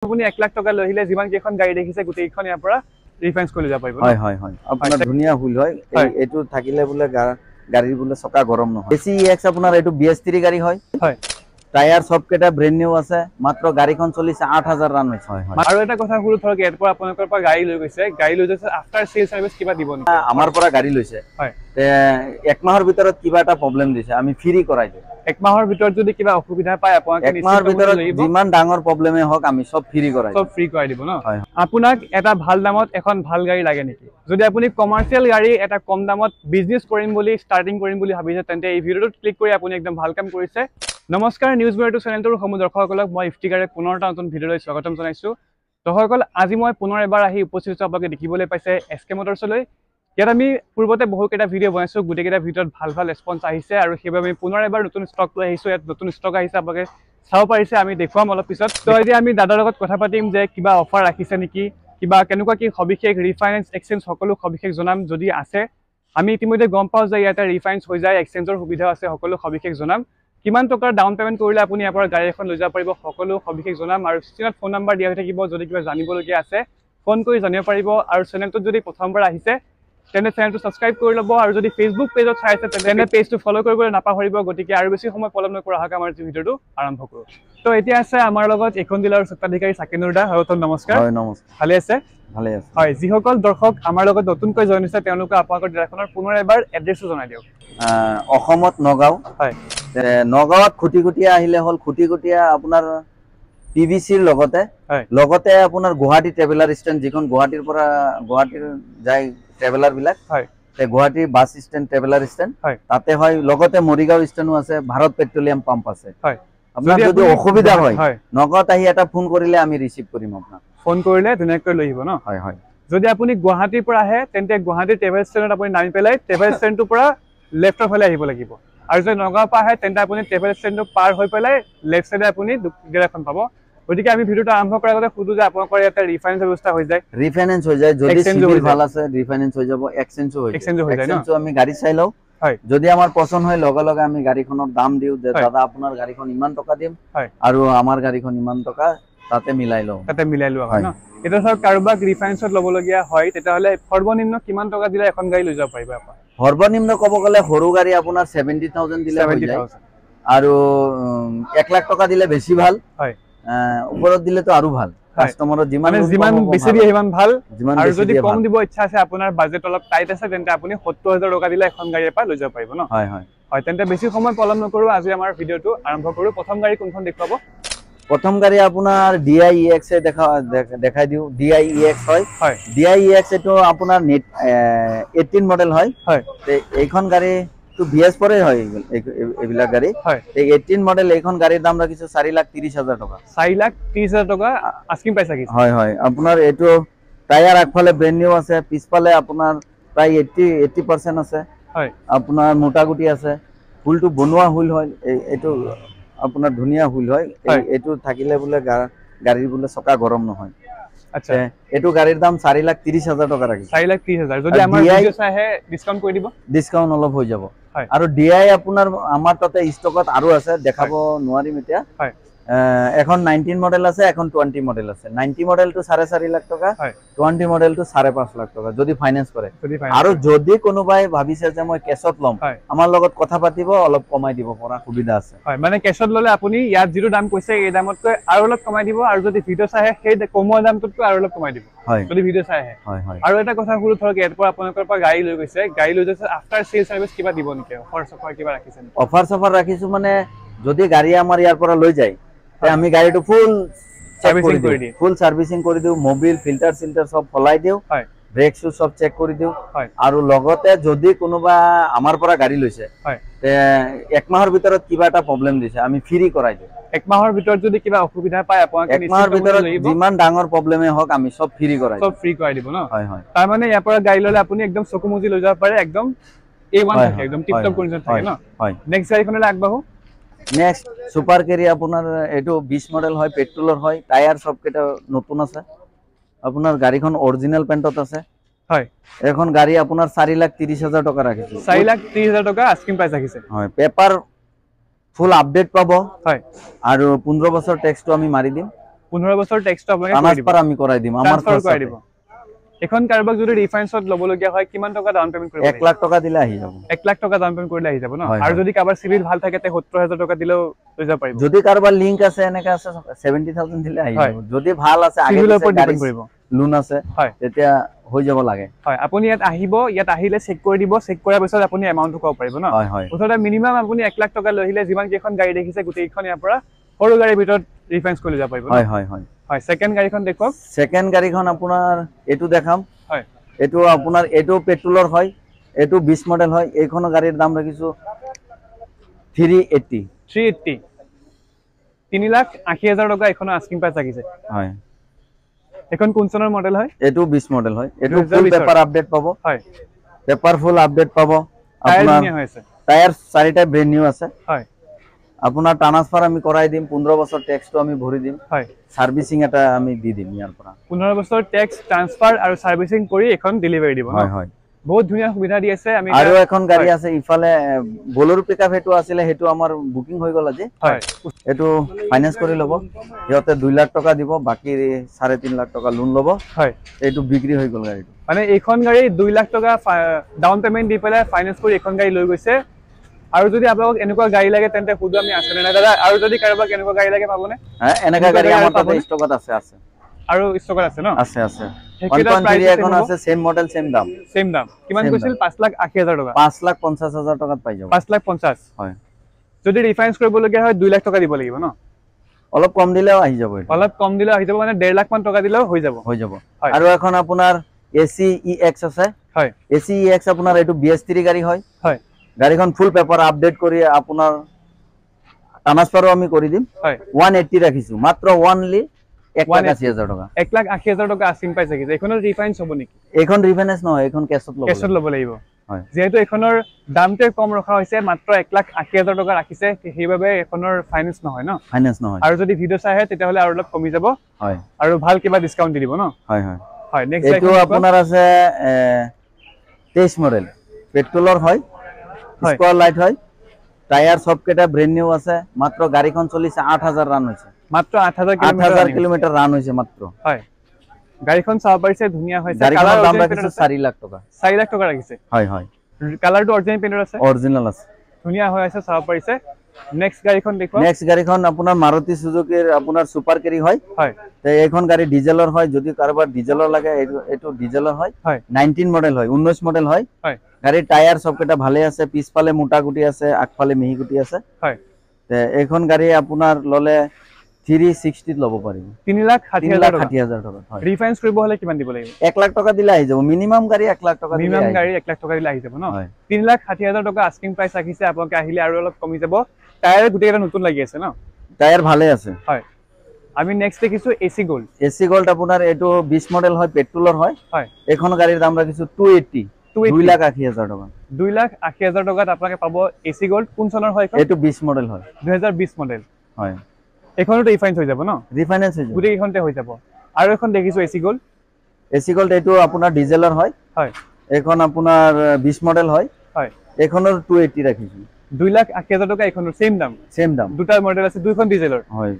আপুনি 1 লাখ টকা লৈ আহিলে যিমান কেইখন গাড়ী দেখিছে গোটেইখন ইয়াৰ পৰা ৰিফাইন্স কৰি যাব পাৰিব। হয় হয় হয় আপোনাৰ ধুনীয়া হুইল হয় এইটো থাকিলে বোলে গাড়ীৰ বোলে চকা গৰম নহয়। এসি এক্স আপোনাৰ এইটো BS3 গাড়ী হয়। হয় টায়াৰ সব কেটা ব্ৰেন্ড নিউ আছে, মাত্ৰ গাড়ীখন চলিছে 8000 ৰান হৈছে। হয় হয় আৰু এটা কথা সুধো, ধৰক ইয়াৰ পৰা আপোনালোকৰ পৰা গাড়ী লৈ গৈছে, আফটাৰ সেল সাৰ্ভিস কিবা দিব নেকি? আমাৰ পৰা গাড়ী লৈছে হয় তে 1 মাহৰ ভিতৰত কিবা এটা প্ৰবলেম দিছে আমি ফ্ৰী কৰাই দিওঁ। 1 মাহৰ ভিতৰত যদি কিবা অসুবিধা পায় আপোনাক 1 মাহৰ ভিতৰত যিমান ডাঙৰ প্ৰবলেমে হওক আমি সব ফ্ৰী কৰাই সব ফ্ৰী কৰাই দিব ন। আপোনাক এটা ভাল দামত এখন ভাল গাড়ী লাগে নেকি? যদি আপুনি কমাৰ্শিয়াল গাড়ী এটা কম দামত বিজনেস কৰিম বুলি স্টাৰ্টিং কৰিম বুলি ভাবিছে তেন্তে এই ভিডিওটোত ক্লিক কৰি আপুনি একদম ভাল কাম কৰিছে। নমস্কাৰ, নিউজ বুলেটো চেনেলটোৰ সমূহ দৰ্শকসকলক মই ইফতিকাৰে পুনৰ এটা নতুন ভিডিঅ'লৈ স্বাগতম জনাইছো। দৰ্শকসকল, আজি মই পুনৰ এবাৰ আহি উপস্থিত হৈছো আপোনালোকে দেখিবলৈ পাইছে SK মোটৰছলৈ। ইয়াত আমি পূৰ্বতে বহুকেইটা ভিডিঅ' বনাইছো, গোটেইকেইটা ভিডিঅ'ত ভাল ভাল ৰেছপন্স আহিছে আৰু সেইবাবে আমি পুনৰ এবাৰ নতুন ষ্টক লৈ আহিছো। ইয়াত নতুন ষ্টক আহিছে, আপোনালোকে চাব পাৰিছে, আমি দেখুৱাম অলপ পিছত। তো এতিয়া আমি দাদাৰ লগত কথা পাতিম যে কিবা অফাৰ ৰাখিছে নেকি, কিবা কেনেকুৱা কি সবিশেষ, ৰিফাইনেন্স এক্সচেঞ্জ সকলো সবিশেষ জনাম। যদি আছে আমি ইতিমধ্যে গম পাওঁ যে ইয়াতে ৰিফাইনেন্স হৈ যায়, এক্সচেঞ্জৰ সুবিধা আছে, সকলো সবিশেষ জনাম। কিমান টকাৰ ডাউন পেমেন্ট কৰিলে আপুনি ইয়াৰ পৰা গাড়ী এখন লৈ যাব পাৰিব, সকলো সবিশেষ জনাম। আৰু স্ক্ৰীনত ফোন নাম্বাৰ দিয়া হৈ থাকিব, যদি কিবা জানিবলগীয়া আছে ফোন কৰি জানিব পাৰিব। আৰু চেনেলটোত যদি প্ৰথমবাৰ আহিছে তেনে চেনেলটো সাবস্ক্ৰাইব কৰি ল'ব, আৰু যদি ফেসবুক পেজত চাই আছে তেনে পেজটো ফলো কৰিবলৈ নাপাহৰিব। গতিকে আৰু বেছি সময় পলম নকৰা আহাক আমাৰ ভিডিঅ'টো আৰম্ভ কৰোঁ। তো এতিয়া আছে আমাৰ লগত এখন ডিলাৰৰ স্বত্বাধিকাৰী সাকিনুৰ দা। হয়, নমস্কাৰ। হয় নমস্কাৰ। ভালে আছে? ভালে আছে। হয়, যিসকল দৰ্শক আমাৰ লগত নতুনকৈ জইন হৈছে তেওঁলোকে আপোনালোকৰ ডিলাৰখনৰ পুনৰ এবাৰ এড্ৰেছটো জনাই দিয়ক। অসমত নগাঁও। হয়, নগাঁৱত খুটিকুটিয়া আহিলে হ'ল। খুটিকুটিয়া আপোনাৰ PVCৰ লগতে আপোনাৰ গুৱাহাটী ট্ৰেভেলাৰ ষ্টেণ্ড, যিখন গুৱাহাটীৰ পৰা গুৱাহাটীৰ যায় ট্ৰেভেলাৰ বিলাক, হয়, Guwahati bus stand, traveller stand তাতে হয়। লগতে মৰিগাঁও ষ্টেণ্ডো আছে, ভাৰত পেট্ৰলিয়াম পাম্প আছে। হয়, আপোনাৰ যদি অসুবিধা হয় নগাঁৱত আহি এটা ফোন কৰিলে আমি ৰিচিভ কৰিম আপোনাক। ফোন কৰিলে ধুনীয়াকৈ লৈ আহিব ন। হয় হয়। যদি আপুনি গুৱাহাটীৰ পৰা আহে তেন্তে গুৱাহাটী ট্ৰেভেল ষ্টেণ্ডত আপুনি নামি পেলাই ট্ৰেভেল ষ্টেণ্ডটোৰ পৰা লেফ্টৰ ফালে আহিব লাগিব। আৰু যদি নগাঁৱৰ পৰা আহে তেন্তে আপুনি ট্ৰেভেল ষ্টেণ্ডটো পাৰ হৈ পেলাই লেফ্ট চাইডে আপুনি ডিলাৰখন পাব। গতিকে আমি ভিডিঅ'টো আৰম্ভ কৰাৰ আগতে সুধো যে আপোনালোকৰ ইয়াতে ৰিফাইনেন্স ব্যৱস্থা হৈ যায়? ৰিফাইনেন্স হৈ যায়, যদি সিবিল ভাল আছে ৰিফাইনেন্স হৈ যাব, এক্সচেঞ্জো হৈ যায়। এক্সচেঞ্জো আমি গাড়ী চাই লওঁ, যদি আমাৰ পছন্দ হয় লগে লগে আমি গাড়ীখনৰ দাম দিওঁ যে দাদা আপোনাৰ গাড়ীখন ইমান টকা দিম আৰু আমাৰ গাড়ীখন ইমান টকা, তাতে মিলাই লওঁ। তাতে মিলাই লোৱা হয় ন। এতিয়া ধৰক কাৰোবাক ৰিফাইনেন্সত ল'বলগীয়া হয় তেতিয়াহ'লে সৰ্বনিম্ন কিমান টকা দিলে এখন গাড়ী লৈ যাব পাৰিব আপুনি? সৰ্বনিম্ন ক'ব গ'লে সৰু গাড়ী আপোনাৰ 70,000 দিলে হৈ যায়, আৰু 1 লাখ টকা দিলে বেছি ভাল। হয়, ওপৰত দিলেতো আৰু ভাল। কাস্টমাৰৰ যিমান বেছি দিয়ে সিমান ভাল। আৰু যদি কম দিব ইচ্ছা আছে, আপোনাৰ বাজেট অলপ টাইট আছে, তেন্তে আপুনি 70,000 টকা দিলে এখন গাড়ীৰ পৰা লৈ যাব পাৰিব ন। হয় হয় হয়, তেন্তে বেছি সময় পলম নকৰো, আজি আমাৰ ভিডিঅ'টো আৰম্ভ কৰোঁ। প্ৰথম গাড়ী কোনখন দেখুৱাব? প্ৰথম গাড়ী আপোনাৰ DI EX দেখাই দিওঁ। DI EX হয়। DI EX এইটো আপোনাৰ 18 মডেল হয়। এইখন গাড়ী BS4 হয়, এইবিলাক গাড়ী 18 মডেল। এইখন গাড়ীৰ দাম ৰাখিছো 4,30,000 টকা। 4,30,000 টকা আস্কিং প্ৰাইচ ৰাখিছে। হয় হয়, আপোনাৰ এইটো টায়াৰ আগফালে ব্ৰেন্ড নিউ আছে, পিছফালে আপোনাৰ প্ৰায় 80% আছে। হয়, আপোনাৰ মোটাগুটি আছে, হুইলটো বনোৱা হুইল হয়। এইটো আপোনাৰ ধুনীয়া হুইল হয়। এইটো থাকিলে বোলে গাড়ীৰ বোলে চকা গৰম নহয়। আচ্ছা, এইটো গাড়ীৰ দাম 4,30,000 টকা ৰাখিছে। 4,30,000। যদি আমাৰ ভিডিঅ' চাই আহে ডিসকাউন্ট কৰি দিব? ডিসকাউন্ট অলপ হৈ যাব। আৰু DI আপোনাৰ আমাৰ তাতে ষ্টকত আৰু আছে, দেখাব নোৱাৰিম এতিয়া। এখন 19 মডেল আছে, এখন 20 মডেল আছে। 90 মডেলটো 4.5 লাখ টকা, 20 মডেলটো 5.5 লাখ টকা যদি ফাইনেন্স কৰে। আৰু যদি কোনোবাই ভাবিছে যে মই কেছত ল'ম, আমাৰ লগত কথা পাতিব, অলপ কমাই দিব পৰা সুবিধা আছে। হয়, মানে কেছত ল'লে আপুনি ইয়াত যিটো দাম কৈছে এই দামতকৈ আৰু অলপ কমাই দিব, আৰু যদি ভিডিঅ' চাই আহে সেই কমোৱা দামটোতকৈ আৰু অলপ কমাই দিব যদি ভিডিঅ' চাই আহে। আৰু এটা কথা সুধো, ধৰক ইয়াৰ পৰা আপোনালোকৰ পৰা গাড়ী লৈ গৈছে, আফটাৰ সেল সাৰ্ভিস কিবা দিব নেকি? অফাৰ সফাৰ কিবা ৰাখিছে নেকি? অফাৰ সফাৰ ৰাখিছো, মানে যদি গাড়ী আমাৰ ইয়াৰ পৰা লৈ যায় আমি গাড়ীটো ফুল সাৰ্ভিসিং কৰি দিওঁ, মোবিল ফিল্টাৰ সব সলাই দিওঁ, ব্ৰেক শু সব চেক কৰি দিওঁ। আৰু লগতে যদি কোনোবা আমাৰ পৰা গাড়ী লৈছে 1 মাহৰ ভিতৰত কিবা এটা প্ৰবলেম দিছে আমি ফ্ৰী কৰাই দিওঁ। 1 মাহৰ ভিতৰত যদি কিবা অসুবিধা পায় আপোনাক 1 মাহৰ ভিতৰত যিমান ডাঙৰ প্ৰবলেমে হওক আমি সব ফ্ৰী কৰাই দিব ন। হয় হয়, তাৰ মানে ইয়াৰ পৰা গাড়ী ল'লে আপুনি একদম চকু মুজি লৈ যাব পাৰে, একদম A1 থাকে, একদম টিপ টপ কন্ডিশন থাকে ন। হয়, নেক্সট গাড়ীখনলৈ আগবাঢ়ো। নেক্সট সুপাৰ কেৰি আপোনাৰ এইটো 20 মডেল হয়, পেট্ৰলৰ হয়, টায়াৰ সব কেটা নতুন আছে। আপোনাৰ গাড়ীখন অৰিজিনাল পেণ্টত আছে। হয়, এখন গাড়ী আপোনাৰ 4,30,000 টকা ৰাখিছে। 4,30,000 টকা আস্কিং প্ৰাইচ ৰাখিছে। হয়, পেপাৰ ফুল আপডেট পাব। হয়, আৰু 15 বছৰ টেক্সটো আমি মাৰি দিম। 15 বছৰ টেক্সটো আপোনাক ট্ৰান্সফাৰ আমি কৰাই দিম আমাৰ খৰচা দিব এখন কাৰবাক যদি ৰিফাইন্সত লব লগিয়া হয় কিমান টকা ডাউন পেমেন্ট কৰিব 1 লাখ টকা দিলে আহি যাব 1 লাখ টকা ডাউন পেমেন্ট কৰিলে আহি যাব ন আৰু যদি কাৰবাৰ সিভিল ভাল থাকে তে 70000 টকা দিলেও লৈ যাব পাৰিব যদি কাৰবাৰ লিংক আছে এনেকা আছে 70000 দিলে আহি যাব যদি ভাল আছে আগে সিভিলৰ ওপৰত ডিপেন্ড কৰিব লোন আছে তেতিয়া হৈ যাব লাগে হয় আপুনি ইয়াত আহিব ইয়াত আহিলে চেক কৰি দিব চেক কৰাৰ পিছত আপুনি এমাউন্টটো ক'ব পাৰিব ন হয় হয় ওচৰতে মিনিমাম আপুনি 1 লাখ টকা লৈ আহিলে যিমান কেখন গাড়ী দেখিছে গোটেইখন ইয়াৰ পৰা সৰু গাড়ীৰ ভিতৰত ৰিফাইন্স কৰি যাব পাৰিব হয় হয় হয় হয় সেকেন্ড গাড়ীখন দেখক সেকেন্ড গাড়ীখন আপোনাৰ এটো দেখাম হয় এটো আপোনাৰ এটো পেট্ৰলৰ হয় এটো 20 মডেল হয় এইখন গাড়ীৰ দাম ৰাখিছো 380 3,80,000 টকা এখন আস্কিং প্ৰাইস লাগিছে হয় এখন কোন চনৰ মডেল হয় এটো 20 মডেল হয় এটো ফুল পেপাৰ আপডেট পাবো হয় পেপাৰ ফুল আপডেট পাবো আপোনাৰ টায়াৰ চাৰিটা ব্ৰ্যান্ড নিউ আছে হয় আপোনাৰ ট্ৰান্সফাৰ আমি কৰাই দিম 15 বছৰ ট্যাক্সটো আমি ভৰি দিম হয় সাৰ্ভিসিং এটা আমি দি দিম ইয়াৰ পৰা 15 বছৰ ট্যাক্স ট্ৰান্সফাৰ আৰু সাৰ্ভিসিং কৰি এখন ডেলিভাৰি দিব হয় হয় বহুত ধুনিয়া সুবিধা দি আছে আমি আৰু এখন গাড়ী আছে ইফালে বলেৰো পিকআপ হেতু আছিল হেতু আমাৰ বুকিং হৈ গল আজি হয় এটো ফাইনান্স কৰি লব ইহতে 2 লাখ টকা দিব বাকি 3.5 লাখ টকা লোন লব হয় এটো বিক্রি হৈ গল গাড়ীটো মানে এইখন গাড়ী 2 লাখ টকা ডাউন পেমেন্ট দি পেলাই ফাইনান্স কৰি এখন গাড়ী লৈ গৈছে আৰু যদি আপোনাক এনেকুৱা গাড়ী লাগে তেন্তে খুদু আমি আছে না দাদা আৰু যদি কাৰোবাক এনেকুৱা গাড়ী লাগে পাবনে হ্যাঁ এনেকা গাড়ী আমাৰ তাতে ষ্টকত আছে আছে আৰু ষ্টকত আছে ন আছে আছে 1.3 এখন আছে সেম মডেল সেম দাম কিমান কৈছিল 5,80,000 টকা 5,50,000 টকাত পাই যাব 5,50,000 হয় যদি ৰিফাইন্স কৰিব লগিয়া হয় 2 লাখ টকা দিব লাগিব ন অলপ কম দিলেও আহি যাব অলপ কম দিলেও আহি যাব মানে 1.5 লাখ মান টকা দিলেও হৈ যাব আৰু এখন আপোনাৰ এসি ইএক্স আছে হয় এসি ইএক্স আপোনাৰ এটো BS3 গাড়ী হয় হয় গাড়ীখন ফুল পেপাৰ আপডেট কৰি আপোনাৰ ট্ৰান্সফাৰও আমি কৰি দিম হয় 180 ৰাখিছো মাত্ৰ অনলি 1,80,000 টকা 1,80,000 টকা আস্কিং প্ৰাইস আছে এখনৰ ৰিফাইন্স হ'ব নেকি এখন ৰিফাইন্স নহয় এখন কেছত ল'ব লাগিব হয় যেহেতু এখনৰ দামতে কম ৰখা হৈছে মাত্ৰ 1,80,000 টকা ৰাখিছে সেইবাবে এখনৰ ফাইনান্স নহয় ন ফাইনান্স নহয় আৰু যদি ভিডিও চাই তেতিয়া হলে আৰু অলপ কমি যাব হয় আৰু ভাল কিবা ডিসকাউন্ট দি দিব ন হয় হয় হয় নেক্সট এটো আপোনাৰ আছে 23 মডেল পেট্ৰলৰ হয় স্কয়ার লাইট হয় টায়ার সব কেটা ব্র্যান্ড নিউ আছে মাত্র গাড়ীখন চলিছে 8000 রান হৈছে মাত্র 8000 কিলোমিটার রান হৈছে মাত্র হয় গাড়ীখন চাব পাৰিছে ধুনিয়া হৈছে কালাৰ দাম ৰাখিছে 4 লাখ টকা 4 লাখ টকা ৰাখিছে হয় হয় কালাৰটো অৰিজিনাল পেইন্টৰ আছে অৰিজিনাল আছে ধুনিয়া হৈ আছে চাব পাৰিছে নেক্সট গাড়ীখন দেখো নেক্সট গাড়ীখন আপোনাৰ মাৰুতি সুজুকিৰ আপোনাৰ সুপাৰ কেৰি হয় হয় তে এইখন গাড়ী ডিজেলৰ হয় যদি কাৰোবাৰ ডিজেলৰ লাগে এটো ডিজেলৰ হয় 19 মডেল হয় 19 মডেল হয় হয় গাড়ীৰ টায়াৰ সব কেটা ভালে আছে পিছফালে মোটা গুটি আছে আগফালে মিহি গুটি আছে হয় তে এইখন গাড়ী আপোনাৰ ললে 360 লব পাৰিব 3,60,000 টকা হয় ৰিফাইন্স কৰিব হলে কিমান দিব লাগিব 1 লাখ টকা দিলে আহি যাব মিনিমাম গাড়ী 1 লাখ টকা মিনিমাম গাড়ী 1 লাখ টকা দিলে আহি যাব ন 3,60,000 টকা আস্কিং প্ৰাইস ৰাখিছে আপোনাক আহিলে আৰু অলপ কমি যাব টায়াৰ গুটেটা নতুন লাগি আছে ন টায়াৰ ভালে আছে হয় আমি নেক্সট দেখিছো এসি গোল্ড আপোনাৰ এটো 20 মডেল হয় পেট্ৰলৰ হয় হয় এখন গাড়ীৰ দাম ৰাখিছো 280 2,80,000 টকা 2,80,000 টকাত আপোনাক পাব এসি গোল্ড কোন চনৰ হয় এটো 20 মডেল হয় 2020 মডেল হয় এখনটো ৰিফাইন্স হৈ যাব ন ৰিফাইন্স হৈ যাব গুটেই এখনতে হৈ যাব আৰু এখন দেখিছো এসি গোল্ড এটো আপোনাৰ ডিজেলৰ হয় হয় এখন আপোনাৰ 20 মডেল হয় হয় এখনৰ 280 ৰাখিছো 2,80,000 টকা এখনৰ সেম দাম দুটা মডেল আছে দুইখন ডিজেলৰ হয়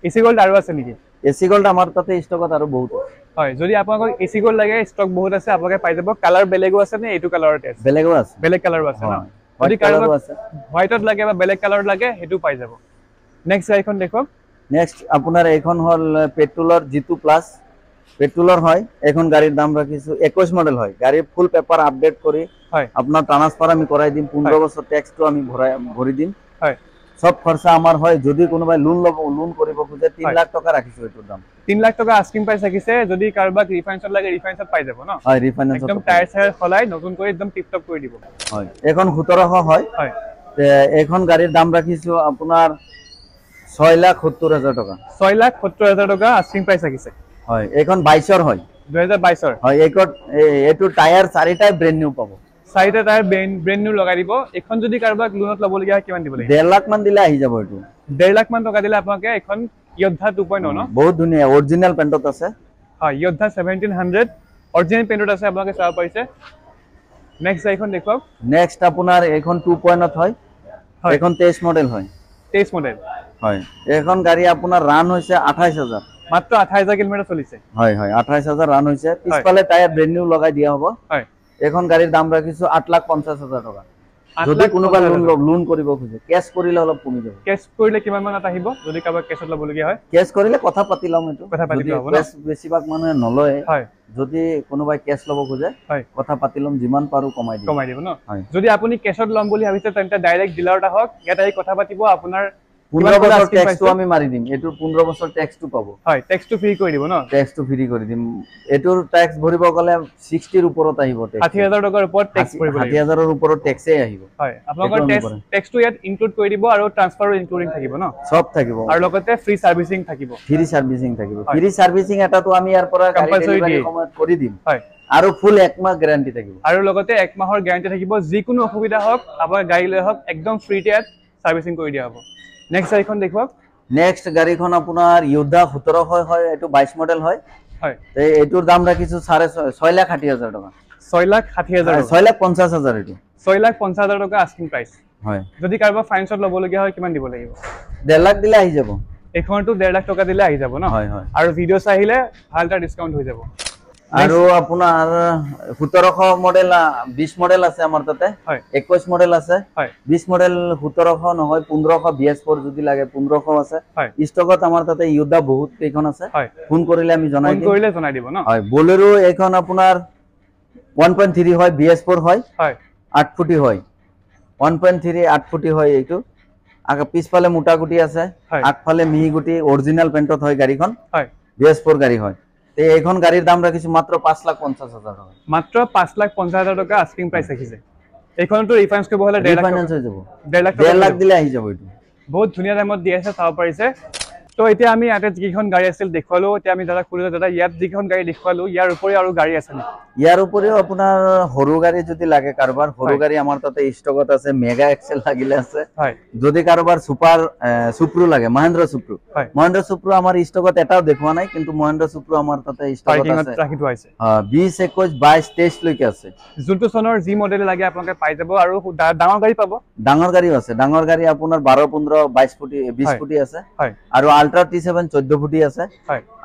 এসি গোল্ড আৰু আছে নেকি এসি গোল্ড আমাৰ তাতে ষ্টকত আৰু বহুত হয় যদি আপোনাক এসি গোল্ড লাগে ষ্টক বহুত আছে আপোনাক পাই যাব কালাৰ বেলেগো আছে নে এটো কালাৰত আছে বেলেগো আছে বেলেগ কালাৰো আছে ন যদি কালাৰো আছে হোৱাইটত লাগে বা বেলেগ কালাৰত লাগে হেতু পাই যাব নেক্সট গাড়ীখন দেখক নেক্সট আপোনাৰ এইখন হল পেট্ৰলৰ G2 প্লাস পেট্ৰলৰ হয় এখন গাড়ীৰ দাম ৰাখিছো 21 মডেল হয় গাড়ী ফুল পেপাৰ আপডেট কৰি হয় আপোনাৰ ট্ৰান্সফাৰ আমি কৰাই দিম 15 বছৰ ট্যাক্সটো আমি ভৰি দিম হয় সব খৰচা আমাৰ হয় যদি কোনোবাই লোন কৰিব খুজে 3 লাখ টকা ৰাখিছো এটোৰ দাম 3 লাখ টকা আস্কিং প্ৰাইস ৰাখিছে যদি কাৰোবাক ৰিফাইন্সত লাগে ৰিফাইন্সত পাই যাব ন হয় ৰিফাইন্সত একদম টায়াৰ চায়াৰ খলাই নতুন কৰি একদম টিপ টপ কৰি দিব হয় এখন 1700 হয় হয় তে এখন গাড়ীৰ দাম ৰাখিছো আপোনাৰ 6,70,000 টকা 6,70,000 টকা আস্কিং প্ৰাইস ৰাখিছে হয় এখন 22 হয় 2022 হয় এটো টায়াৰ চাৰিটা ব্ৰ্যান্ড নিউ পাব চাৰিটা টায়াৰ ব্ৰ্যান্ড নিউ লগাই দিব এখন যদি কাৰোবাক লোনত ল'ব লগিয়া কিমান দিব লাগিব 1.5 লাখ মান দিলে আহি যাব এটো 1.5 লাখ মান টকা দিলে আপোনাকে এখন য়োদ্ধা 2.0 ন বহুত ধুনিয়া অৰিজিনাল পেইন্টত আছে হয় য়োদ্ধা 1700 অৰিজিনাল পেইন্টত আছে আপোনাকে চাব পাৰিছে নেক্সট গাড়ীখন দেখক নেক্সট আপোনাৰ এখন 2.0 হয় এখন 23 মডেল হয় 23 মডেল হয় এখন গাড়ী আপোনাৰ ৰান হৈছে 28,000 মাত্ৰ 28000 কিলোমিটাৰ চলিছে হয় হয় 28000 ৰান হৈছে পিছফালে টায়াৰ ব্ৰেন্ড নিউ লগাই দিয়া হ'ব হয় এখন গাড়ীৰ দাম ৰাখিছো 8,50,000 টকা যদি কোনোবা লোন কৰিব খোজে কেশ কৰিলে অলপ কমি যাব কেশ কৰিলে কিমান মান আহিব যদি কাবাক কেশত ল'ব লগিয়া হয় কেশ কৰিলে কথা পাতি লম এটো কথা পাতি লব কেশ বেছিভাগ মানুহে নলয় হয় যদি কোনোবাই কেশ ল'ব খোজে হয় কথা পাতি লম যিমান পাৰো কমাই দিব ন যদি আপুনি কেশত ল'ম বুলি ভাবিছে তেন্তে ডাইৰেক্ট ডিলাৰত আহক ইয়াত আহি কথা পাতিব আপোনাৰ 15 বছৰ ট্যাক্সটো আমি মাৰি দিম এটোৰ 15 বছৰ ট্যাক্সটো পাব হয় ট্যাক্সটো ফ্ৰী কৰি দিব ন ট্যাক্সটো ফ্ৰী কৰি দিম এটোৰ ট্যাক্স ভৰিব গলে 60 ৰ ওপৰত আহিব ট্যাক্স 60000 টকাৰ ওপৰত ট্যাক্স ভৰিব লাগিব 60000 ৰ ওপৰত ট্যাক্সে আহিব হয় আপোনালোকৰ ট্যাক্সটো ইয়াত ইনক্লুড কৰি দিব আৰু ট্ৰান্সফাৰো ইনক্লুডিং থাকিব ন সব থাকিব আৰু লগতে ফ্ৰী সাৰ্ভিসিং থাকিব ফ্ৰী সাৰ্ভিসিং এটাটো আমি ইয়াৰ পৰা গাড়ী সময়ত কৰি দিম হয় আৰু ফুল 1 মাহ গ্যাৰান্টি থাকিব আৰু লগতে 1 মাহৰ গ্যাৰান্টি থাকিব যিকোনো অসুবিধা হওক আপোনাৰ গাড়ী লৈ হওক একদম ফ্ৰীতে সাৰ্ভিসিং কৰি দিয়া হ'ব নেক্সট গাড়ীখন দেখুৱাওক নেক্সট গাড়ীখন আপোনাৰ ইয়োদ্ধা 1700 হয় এটো 22 মডেল হয় হয় এটোৰ দাম ৰাখিছো 6,60,000 টকা 6,60,000 6,50,000 এটো 6,50,000 টকা আস্কিং প্ৰাইস হয় যদি কাৰোবাৰ ফাইনান্সত ল'ব লগিয়া হয় কিমান দিব লাগিব 1.5 লাখ দিলে আহি যাব এখনটো 1.5 লাখ টকা দিলে আহি যাব ন হয় হয় আৰু ভিডিও চাইলে ভাল এটা ডিসকাউন্ট হৈ যাব আৰু আপোনাৰ 1700 মডেল 20 মডেল আছে আমাৰ তাতে 21 মডেল আছে 20 মডেল 1700 নহয় 1500 BS4 যদি লাগে 1500 আছে ষ্টকত আমাৰ তাতে ইয়োদ্ধা বহুত কেইখন আছে ফোন কৰিলে আমি জনাই দিম ফোন কৰিলে জনাই দিব ন হয় বোলেৰো এখন আপোনাৰ 1.3 হয় BS4 হয় 8 ফুটি হয় 1.3 8 ফুটি হয় এইটো আগা পিছফালে মোটা গুটি আছে আগফালে মিহি গুটি অৰিজিনাল পেন্টত হয় গাড়ীখন BS4 গাড়ী হয় এইখন গাড়ীৰ দাম ৰাখিছো মাত্ৰ 5,50,000 টকা মাত্ৰ 5,50,000 টকা আস্কিং প্ৰাইস ৰাখিছে এইখনটো ৰিফাইন্স কৰিব হলে 1.5 লাখ হৈ যাব 1.5 লাখ দিলে আহি যাব এইটো বহুত ধুনীয়া দামত দি আছে চাব পাৰিছে তো এতিয়া আমি ইয়াতে যিখন গাড়ী আছিল দেখুৱালো এতিয়া আমি দাদা খুলিলো দাদা ইয়াত যিখন গাড়ী দেখুৱালো ইয়াৰ উপৰি আৰু গাড়ী আছে নে ইয়াৰ উপৰিও আপোনাৰ হৰু গাড়ী যদি লাগে কাৰোবাৰ হৰু গাড়ী আমাৰ তাতে ষ্টকত আছে মেগা এক্সেল লাগিলে আছে যদি কাৰোবাৰ সুপাৰ সুপ্ৰু লাগে মহেন্দ্ৰ সুপ্ৰু আমাৰ ষ্টকত এটাও দেখুৱা নাই কিন্তু মহেন্দ্ৰ সুপ্ৰু আমাৰ তাতে ষ্টকত আছে ৰাখি থোৱা আছে 20 21 22 23 লৈকে আছে যোনটো চনৰ জি মডেল লাগে আপোনালোকে পাই যাব আৰু ডাঙৰ গাড়ী পাব ডাঙৰ গাড়ী আছে ডাঙৰ গাড়ী আপোনাৰ 12 15 22 ফুটি 20 ফুটি আছে আৰু আল্ট্ৰা T7 14 ফুটি আছে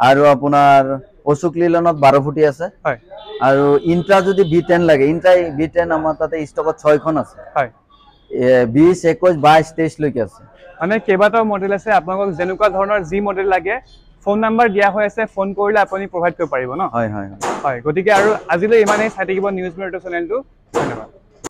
আৰু আপোনাৰ অশোক লিলনত 12 ফুটি আছে আৰু ইন্ট্ৰা যদি B10 লাগে ইন্ট্ৰা B10 আমাৰ তাতে ষ্টকত 6 খন আছে 20 21 22 23 লৈকে আছে মানে কেইবাটাও মডেল আছে আপোনালোকক যেনেকুৱা ধৰণৰ জি মডেল লাগে ফোন নাম্বাৰ দিয়া হৈ আছে ফোন কৰিলে আপুনি প্ৰভাইড কৰিব পাৰিব ন হয় হয় হয় গতিকে আৰু আজিলৈ ইমানেই চাই থাকিব নিউজ মিৰৰটো চেনেলটো ধন্যবাদ